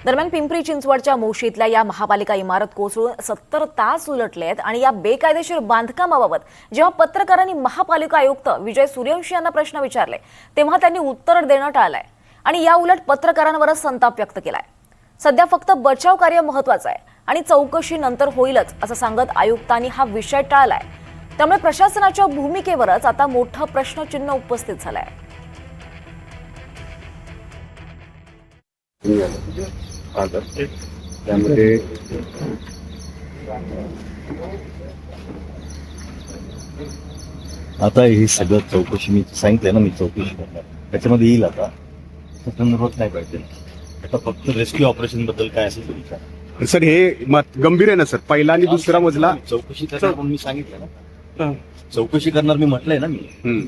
दरम्यान पिंपरी चिंचवडच्या मोशीतल्या या महापालिका इमारत कोसळून 70 तास उलटलेत आणि या बेकायदेशीर बांधकामाबाबत जेव्हा पत्रकारांनी महापालिका आयुक्त विजय सूर्यवंशी यांना प्रश्न विचारले तेव्हा त्यांनी उत्तर देणं टाळलंय आणि या उलट पत्रकारांवरच संताप व्यक्त केलाय। सध्या फक्त बचाव कार्य महत्त्वाचं आहे आणि चौकशी नंतर होईलच असं सांगत आयुक्तांनी हा विषय टाळलाय। त्यामुळे प्रशासनाच्या भूमिकेवरच आता मोठं प्रश्नचिन्ह उपस्थित झालंय। त्यामध्ये आता ही सगळं चौकशी मी सांगितलंय ना, मी चौकशी करणार त्याच्यामध्ये येईल। आता त्या संदर्भात नाही पाहिजे, आता फक्त रेस्क्यू ऑपरेशन बद्दल काय असेल विचार सर, हे गंभीर आहे ना सर। पहिला आणि दुसरा मजला चौकशी करणार म्हणून मी सांगितलं ना, चौकशी करणार मी म्हटलंय ना मी।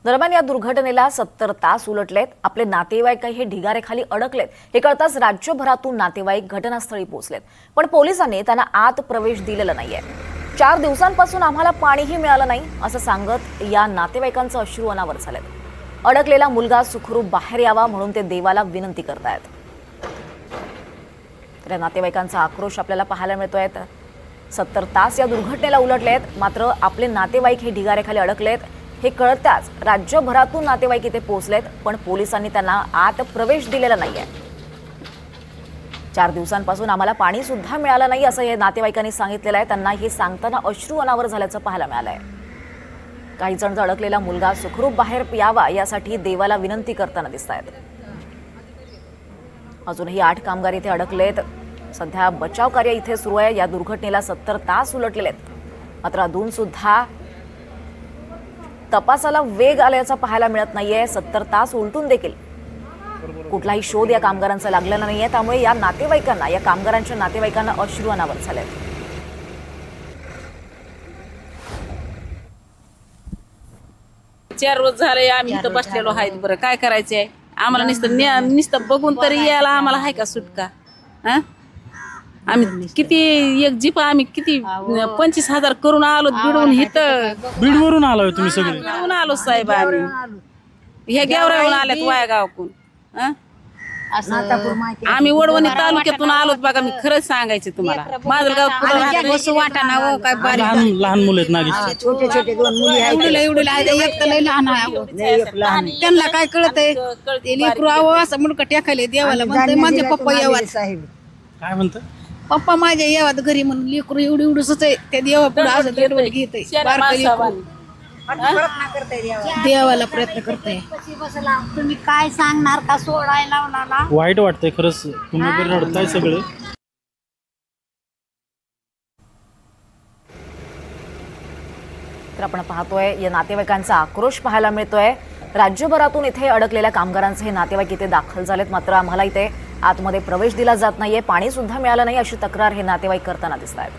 दरम्यान या दुर्घटनेला 70 तास उलटलेत, आपले नातेवाईक हे ढिगारेखाली अडकलेत हे कळताच राज्यभरातून नातेवाईक घटनास्थळी पोहोचलेत, पण पोलिसांनी त्यांना आत प्रवेश दिलेला नाहीये। 4 दिवसांपासून आम्हाला पाणीही मिळालं नाही असं सांगत या नातेवाईकांचं अश्रू अनावर झालेत। अडकलेला मुलगा सुखरूप बाहेर यावा म्हणून ते देवाला विनंती करतायत। तर या नातेवाईकांचा आक्रोश आपल्याला पाहायला मिळतोय। 70 तास या दुर्घटनेला उलटलेत, मात्र आपले नातेवाईक हे ढिगारेखाली अडकलेत हे कळताच राज्यभरातून नातेवाईक इथे पोहोचलेत, पण पोलिसांनी त्यांना आत प्रवेश दिलेला नाहीये। 4 दिवसांपासून आम्हाला पाणी सुद्धा मिळालं नाही असं या नातेवाईकांनी सांगितलेलं आहे। त्यांना हे सांगताना अश्रू अनावर झाल्याचं पाहायला मिळालंय। काही जण अडकलेला मुलगा सुखरूप बाहेर यावा यासाठी देवाला विनंती करताना दिसतायत। अजूनही 8 कामगार इथे अडकलेत। सध्या बचाव कार्य इथे सुरू आहे। या दुर्घटनेला 70 तास उलटलेले आहेत, मात्र अजून सुद्धा तपासाला वेग आल्याचं पाहायला मिळत नाहीये। 70 तास उलटून देखील कुठलाही शोध या कामगारांचा लागलेला नाहीये, त्यामुळे या नातेवाईकांना, या कामगारांच्या नातेवाईकांना अश्रू अनावर झालेत। 4 रोज झाले आम्ही इथं बसलेलो आहेत। बरं काय करायचंय आम्हाला? नुसतं बघून तरी यायला आम्हाला आहे का सुटका? आम्ही किती एक जीप आम्ही किती 25,000 करून आलो बिडून इथं। बीडवरून आलोय तुम्ही सगळे? बिडून आलो साहेब आम्ही, हे गेवरावून आल्यात वायगावकून। आम्ही वडवणी तालुक्यातून आलोत बघा। मी खरंच सांगायचे तुम्हाला, माजलगाव लहान मुलं आहेत नागी, छोटे छोटे 2 मुली आहेत, एक तर लय लहान आहे, त्यांना काय कळतंय? ते लेकरू आव असं मुडकं टाकायले देवाला, म्हणते माझे पप्पा यावात साहेब, काय म्हणतं पप्पा माझ्या यावात घरी म्हणून लेकरू एवढंच आहे, त्या देवा पुढे असं दरवड घेत देवाला प्रयत्न करते। तुम्ही काय सांगणार का सोडायला लावला? वाईट वाटतंय खरंच, तुम्ही पण रडताय सगळे। तर आपण पाहतोय या नातेवाईकांचा आक्रोश पाहायला मिळतोय। राज्यभरातून इथे अडकलेल्या कामगारांचे हे नातेवाईक इथे दाखल झालेत, मात्र आम्हाला इथे आतमध्ये प्रवेश दिला जात नाहीये, पाणी सुद्धा मिळालं नाही अशी तक्रार हे नातेवाईक करताना दिसत आहेत।